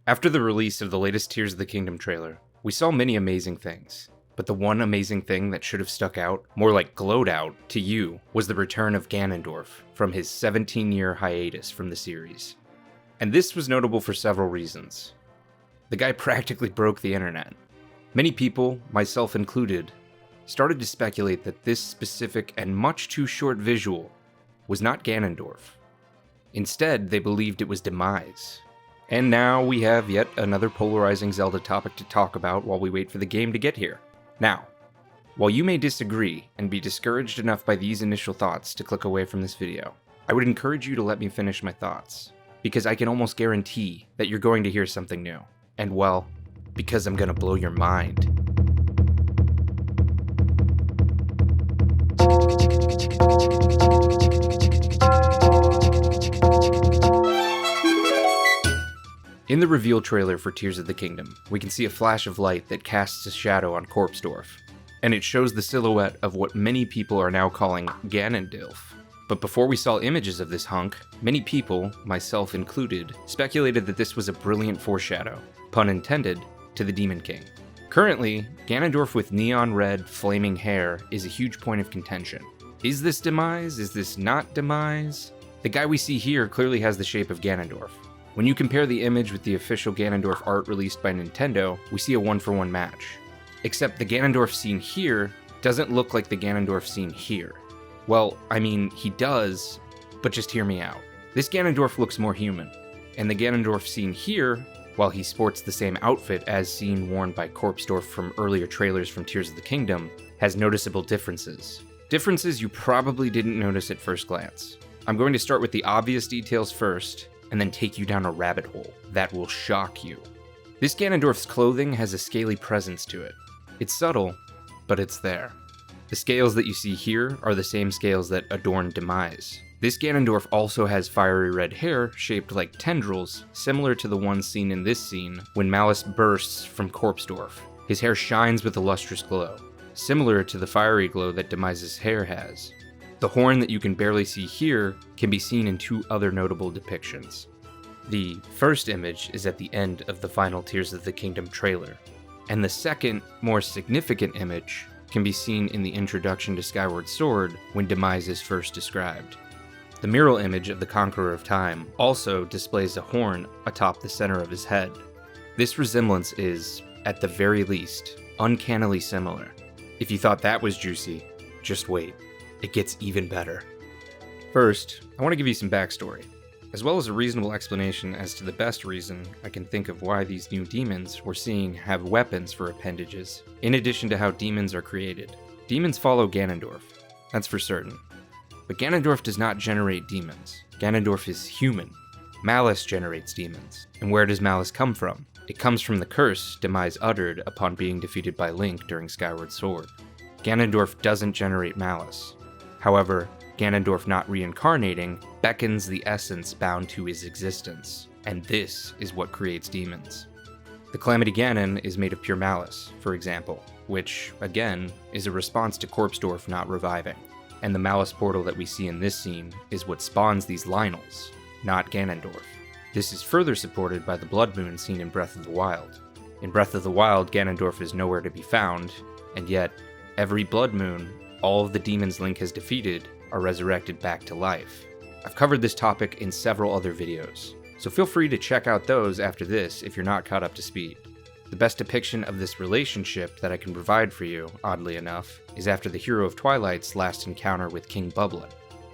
After the release of the latest Tears of the Kingdom trailer, we saw many amazing things, but the one amazing thing that should have stuck out, more like glowed out, to you, was the return of Ganondorf from his 17-year hiatus from the series. And this was notable for several reasons. The guy practically broke the internet. Many people, myself included, started to speculate that this specific and much too short visual was not Ganondorf. Instead, they believed it was Demise. And now we have yet another polarizing Zelda topic to talk about while we wait for the game to get here. Now, while you may disagree and be discouraged enough by these initial thoughts to click away from this video, I would encourage you to let me finish my thoughts, because I can almost guarantee that you're going to hear something new. And well, because I'm gonna blow your mind. In the reveal trailer for Tears of the Kingdom, we can see a flash of light that casts a shadow on Corpsedorf, and it shows the silhouette of what many people are now calling Ganondorf. But before we saw images of this hunk, many people, myself included, speculated that this was a brilliant foreshadow, pun intended, to the Demon King. Currently, Ganondorf with neon red, flaming hair is a huge point of contention. Is this Demise? Is this not Demise? The guy we see here clearly has the shape of Ganondorf. When you compare the image with the official Ganondorf art released by Nintendo, we see a one-for-one match. Except the Ganondorf seen here doesn't look like the Ganondorf seen here. Well, I mean, he does, but just hear me out. This Ganondorf looks more human, and the Ganondorf seen here, while he sports the same outfit as seen worn by Corpsedorf from earlier trailers from Tears of the Kingdom, has noticeable differences. Differences you probably didn't notice at first glance. I'm going to start with the obvious details first, and then take you down a rabbit hole that will shock you. This Ganondorf's clothing has a scaly presence to it. It's subtle, but it's there. The scales that you see here are the same scales that adorn Demise. This Ganondorf also has fiery red hair shaped like tendrils, similar to the ones seen in this scene when Malice bursts from Corpsedorf. His hair shines with a lustrous glow, similar to the fiery glow that Demise's hair has. The horn that you can barely see here can be seen in two other notable depictions. The first image is at the end of the final Tears of the Kingdom trailer, and the second, more significant image can be seen in the introduction to Skyward Sword when Demise is first described. The mural image of the Conqueror of Time also displays a horn atop the center of his head. This resemblance is, at the very least, uncannily similar. If you thought that was juicy, just wait. It gets even better. First, I want to give you some backstory, as well as a reasonable explanation as to the best reason I can think of why these new demons we're seeing have weapons for appendages, in addition to how demons are created. Demons follow Ganondorf, that's for certain. But Ganondorf does not generate demons. Ganondorf is human. Malice generates demons. And where does Malice come from? It comes from the curse Demise uttered upon being defeated by Link during Skyward Sword. Ganondorf doesn't generate malice. However, Ganondorf not reincarnating beckons the essence bound to his existence, and this is what creates demons. The Calamity Ganon is made of pure malice, for example, which, again, is a response to Corpsedorf not reviving. And the malice portal that we see in this scene is what spawns these Lynels, not Ganondorf. This is further supported by the Blood Moon seen in Breath of the Wild. In Breath of the Wild, Ganondorf is nowhere to be found, and yet, every Blood Moon, all of the demons Link has defeated are resurrected back to life. I've covered this topic in several other videos, so feel free to check out those after this if you're not caught up to speed. The best depiction of this relationship that I can provide for you, oddly enough, is after the Hero of Twilight's last encounter with King Bublin.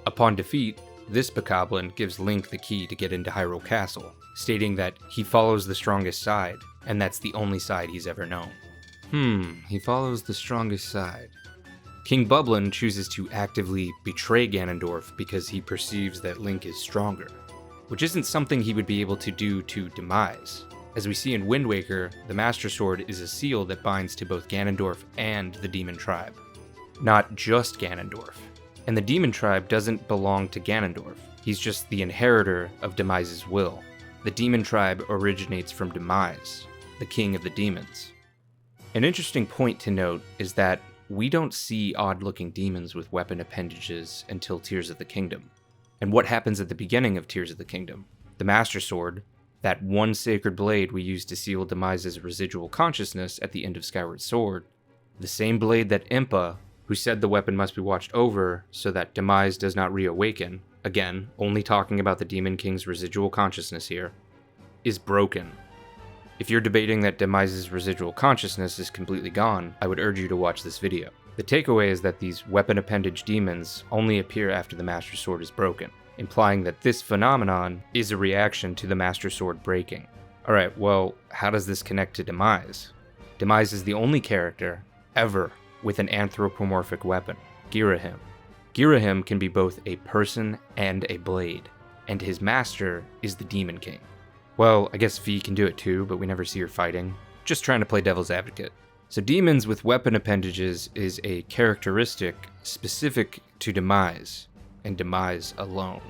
Upon defeat, this Bokoblin gives Link the key to get into Hyrule Castle, stating that he follows the strongest side, and that's the only side he's ever known. He follows the strongest side. King Bublin chooses to actively betray Ganondorf because he perceives that Link is stronger, which isn't something he would be able to do to Demise. As we see in Wind Waker, the Master Sword is a seal that binds to both Ganondorf and the Demon Tribe. Not just Ganondorf. And the Demon Tribe doesn't belong to Ganondorf. He's just the inheritor of Demise's will. The Demon Tribe originates from Demise, the king of the demons. An interesting point to note is that we don't see odd-looking demons with weapon appendages until Tears of the Kingdom. And what happens at the beginning of Tears of the Kingdom? The Master Sword, that one sacred blade we used to seal Demise's residual consciousness at the end of Skyward Sword. The same blade that Impa, who said the weapon must be watched over so that Demise does not reawaken, again, only talking about the Demon King's residual consciousness here, is broken. If you're debating that Demise's residual consciousness is completely gone, I would urge you to watch this video. The takeaway is that these weapon appendage demons only appear after the Master Sword is broken, implying that this phenomenon is a reaction to the Master Sword breaking. Alright, well, how does this connect to Demise? Demise is the only character ever with an anthropomorphic weapon, Girahim. Girahim can be both a person and a blade, and his master is the Demon King. Well, I guess Vi can do it too, but we never see her fighting. Just trying to play devil's advocate. So demons with weapon appendages is a characteristic specific to Demise, and Demise alone.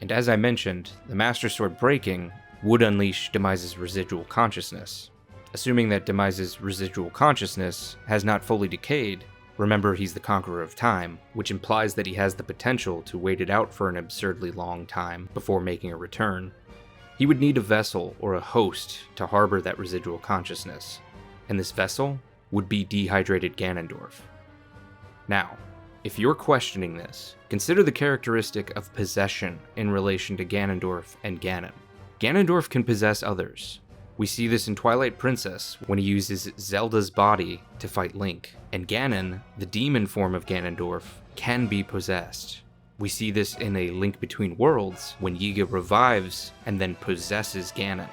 And as I mentioned, the Master Sword breaking would unleash Demise's residual consciousness. Assuming that Demise's residual consciousness has not fully decayed, remember he's the conqueror of time, which implies that he has the potential to wait it out for an absurdly long time before making a return. He would need a vessel or a host to harbor that residual consciousness, and this vessel would be dehydrated Ganondorf. Now, if you're questioning this, consider the characteristic of possession in relation to Ganondorf and Ganon. Ganondorf can possess others. We see this in Twilight Princess when he uses Zelda's body to fight Link, and Ganon, the demon form of Ganondorf, can be possessed. We see this in A Link Between Worlds when Yiga revives and then possesses Ganon.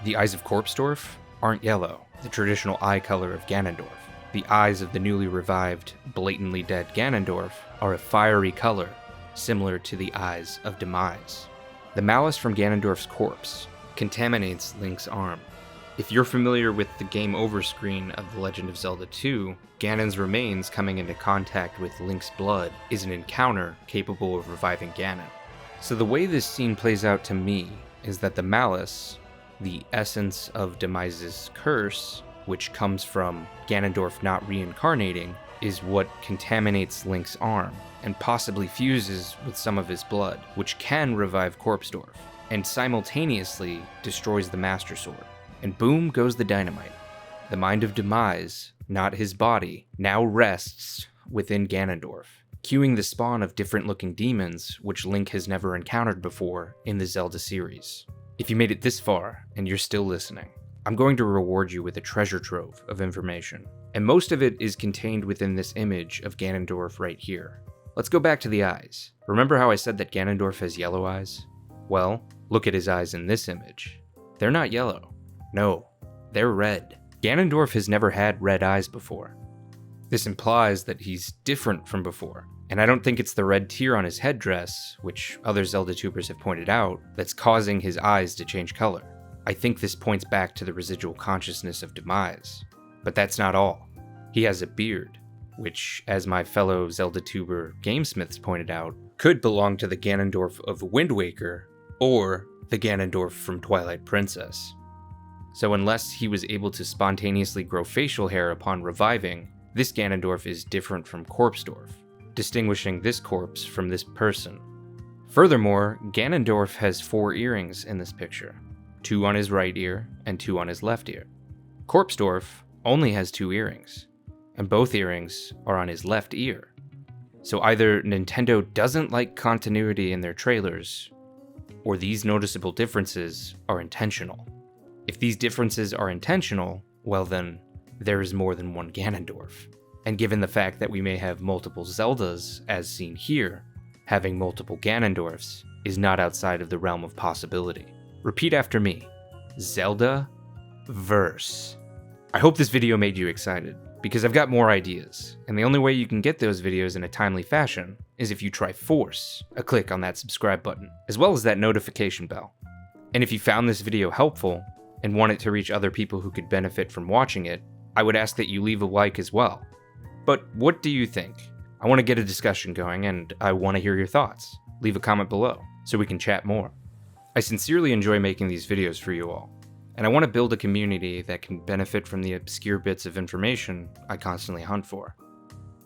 The eyes of Corpsedorf aren't yellow, the traditional eye color of Ganondorf. The eyes of the newly revived, blatantly dead Ganondorf are a fiery color, similar to the eyes of Demise. The malice from Ganondorf's corpse contaminates Link's arm. If you're familiar with the game over screen of The Legend of Zelda 2, Ganon's remains coming into contact with Link's blood is an encounter capable of reviving Ganon. So the way this scene plays out to me is that the malice, the essence of Demise's curse, which comes from Ganondorf not reincarnating, is what contaminates Link's arm, and possibly fuses with some of his blood, which can revive Corpsedorf, and simultaneously destroys the Master Sword. And boom goes the dynamite. The mind of Demise, not his body, now rests within Ganondorf, cueing the spawn of different looking demons which Link has never encountered before in the Zelda series. If you made it this far, and you're still listening, I'm going to reward you with a treasure trove of information, and most of it is contained within this image of Ganondorf right here. Let's go back to the eyes. Remember how I said that Ganondorf has yellow eyes? Well, look at his eyes in this image. They're not yellow. No, they're red. Ganondorf has never had red eyes before. This implies that he's different from before, and I don't think it's the red tear on his headdress, which other Zelda tubers have pointed out, that's causing his eyes to change color. I think this points back to the residual consciousness of Demise. But that's not all. He has a beard, which, as my fellow Zelda tuber GameSmiths pointed out, could belong to the Ganondorf of Wind Waker, or the Ganondorf from Twilight Princess. So unless he was able to spontaneously grow facial hair upon reviving, this Ganondorf is different from Corpsedorf, distinguishing this corpse from this person. Furthermore, Ganondorf has 4 earrings in this picture, 2 on his right ear and 2 on his left ear. Corpsedorf only has 2 earrings, and both earrings are on his left ear. So either Nintendo doesn't like continuity in their trailers, or these noticeable differences are intentional. If these differences are intentional, well then, there is more than one Ganondorf. And given the fact that we may have multiple Zeldas, as seen here, having multiple Ganondorfs is not outside of the realm of possibility. Repeat after me. Zelda verse. I hope this video made you excited, because I've got more ideas, and the only way you can get those videos in a timely fashion is if you try force a click on that subscribe button, as well as that notification bell. And if you found this video helpful, and want it to reach other people who could benefit from watching it, I would ask that you leave a like as well. But what do you think? I want to get a discussion going, and I want to hear your thoughts. Leave a comment below, so we can chat more. I sincerely enjoy making these videos for you all, and I want to build a community that can benefit from the obscure bits of information I constantly hunt for.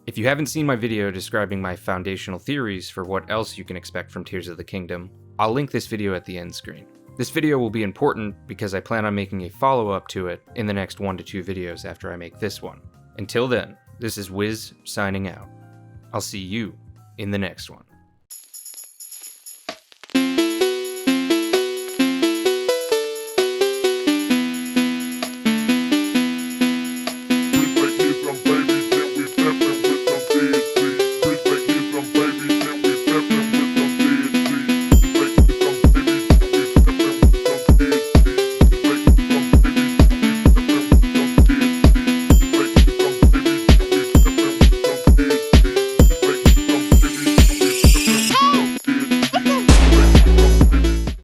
If you haven't seen my video describing my foundational theories for what else you can expect from Tears of the Kingdom, I'll link this video at the end screen. This video will be important because I plan on making a follow-up to it in the next 1 to 2 videos after I make this one. Until then, this is Wiz signing out. I'll see you in the next one.